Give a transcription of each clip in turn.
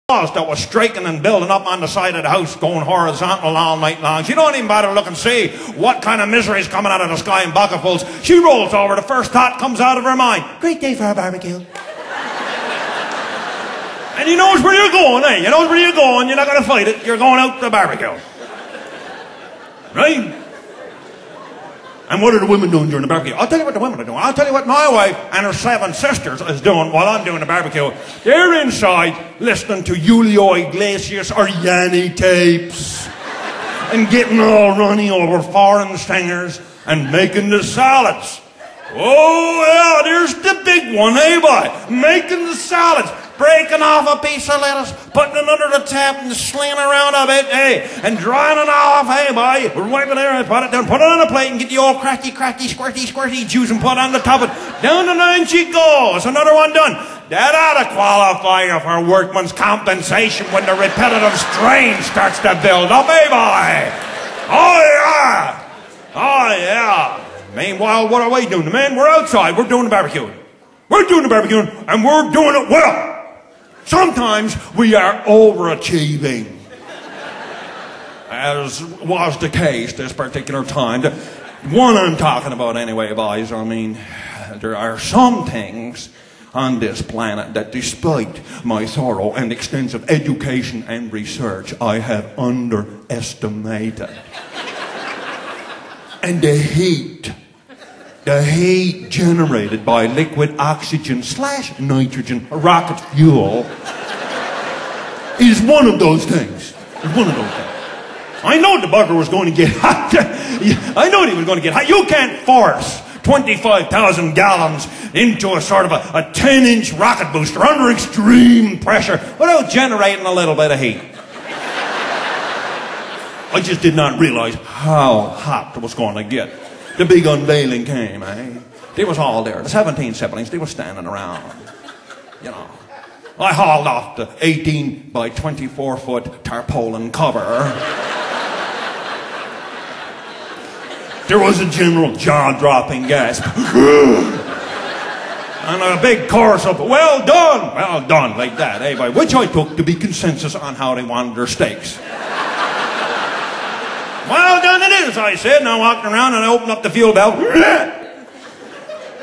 that was striking and building up on the side of the house, going horizontal all night long. She don't even bother to look and see what kind of misery is coming out of the sky in bucketfuls. She rolls over. The first thought comes out of her mind. Great day for a barbecue. And he knows where you're going, eh? You knows where you're going. You're not going to fight it. You're going out to the barbecue. Right? And what are the women doing during the barbecue? I'll tell you what the women are doing. I'll tell you what my wife and her 7 sisters is doing while I'm doing the barbecue. They're inside listening to Julio Iglesias or Yanni tapes and getting all runny over foreign singers and making the salads. Oh, yeah, there's the big one, hey, boy? Making the salads. Breaking off a piece of lettuce, putting it under the tap and slinging around a bit, hey, and drying it off, hey, boy. Wipe it there and put it down, put it on a plate and get the old cracky, squirty juice and put it on the top of it. Down the line she goes. Another one done. That ought to qualify her for workman's compensation when the repetitive strain starts to build up, hey, boy. Oh, yeah. Oh, yeah. Meanwhile, what are we doing? Man, we're outside. We're doing the barbecue. We're doing the barbecue, and we're doing it well. Sometimes we are overachieving, as was the case this particular time. The one I'm talking about anyway, boys, I mean, there are some things on this planet that despite my thorough and extensive education and research, I have underestimated. And the heat generated by liquid oxygen / nitrogen rocket fuel is one of those things. It's one of those things. I know the bugger was going to get hot. I know he was going to get hot. You can't force 25,000 gallons into a sort of a 10-inch rocket booster under extreme pressure without generating a little bit of heat. I just did not realize how hot it was going to get. The big unveiling came, eh? They was all there. The 17 siblings, they were standing around. You know. I hauled off the 18 by 24 foot tarpaulin cover. There was a general jaw-dropping gasp. And a big chorus of, well done, like that, eh? By which I took to be consensus on how they wanted their steaks. Well done it is, I said, and I walked around and I opened up the fuel valve. And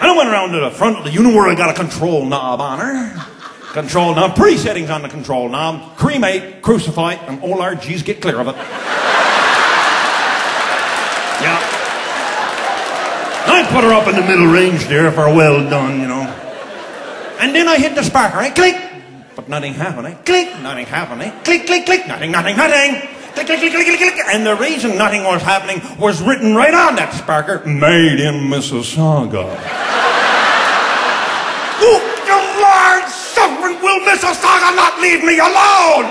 I went around to the front of the unit where I got a control knob on her. Control knob, pre-settings on the control knob. Cremate, crucify, and ORGs get clear of it. Yeah. I put her up in the middle range there for well done, you know. And then I hit the sparker, eh? Click! But nothing happened, eh? Click! Nothing happened, eh? Click, click, click! Nothing! Click, click, click, click, click, click. And the reason nothing was happening was written right on that sparker, made in Mississauga. Oh, the Lord sovereign, will Mississauga not leave me alone?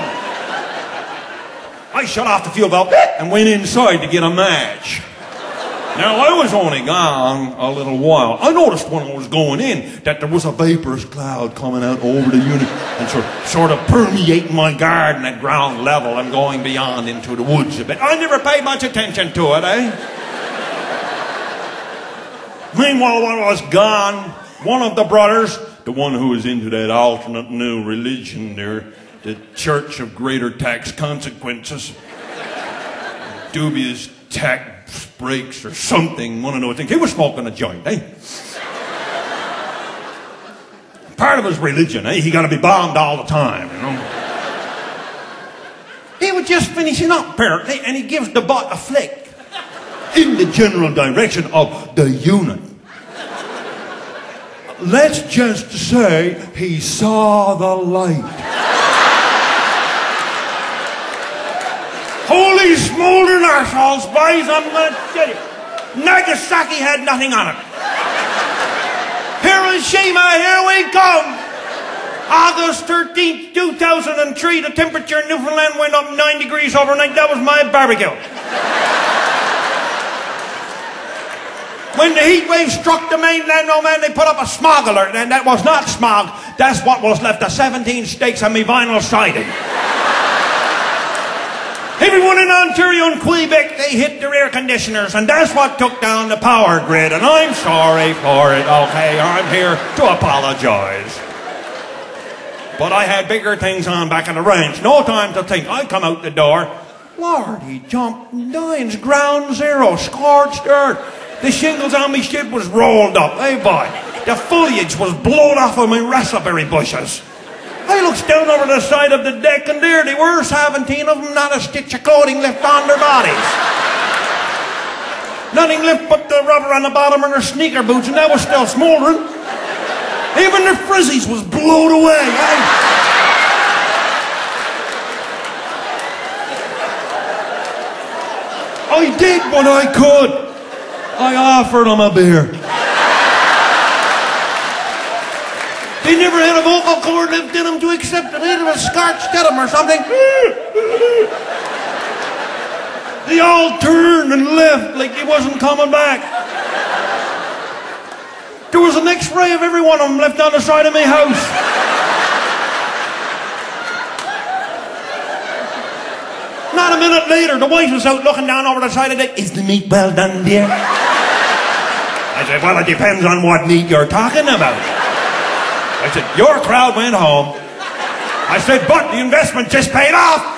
I shut off the fuel valve and went inside to get a match. Now, I was only gone a little while. I noticed when I was going in that there was a vaporous cloud coming out over the unit and sort of permeating my garden at ground level and going beyond into the woods a bit. I never paid much attention to it, eh? Meanwhile, while I was gone, one of the brothers, the one who was into that alternate new religion there, the Church of Greater Tax Consequences, dubious tax breaks or something, one of those things. He was smoking a joint, eh? Part of his religion, eh? He got to be bombed all the time, you know. He was just finishing up, apparently, and he gives the butt a flick in the general direction of the unit. Let's just say he saw the light. Holy smoldering arseholes, boys, I'm going to tell you. Nagasaki had nothing on it. Hiroshima, here we come. August 13th, 2003, the temperature in Newfoundland went up 9 degrees overnight. That was my barbecue. When the heat wave struck the mainland, oh man, they put up a smog alert, and that was not smog. That's what was left of 17 steaks on me vinyl siding. Everyone in Ontario and Quebec, they hit their air conditioners, and that's what took down the power grid, and I'm sorry for it, okay? I'm here to apologize. But I had bigger things on back in the ranch. No time to think. I come out the door. Lord, he jumped nines, ground zero, scorched earth. The shingles on me shit was rolled up. Hey, boy. The foliage was blown off of my raspberry bushes. I looks down over the side of the deck, and there they were, 17 of them, not a stitch of clothing left on their bodies. Nothing left but the rubber on the bottom of their sneaker boots, and that was still smouldering. Even their frizzies was blown away. I did what I could. I offered them a beer. They never had a vocal cord left in them to accept it. They had a scotch to them or something. They all turned and left like he wasn't coming back. There was an X-ray of every one of them left on the side of my house. Not a minute later, the wife was out looking down over the side of the deck. Is the meat well done, dear? I said, well, it depends on what meat you're talking about. I said, your crowd went home. I said, but the investment just paid off.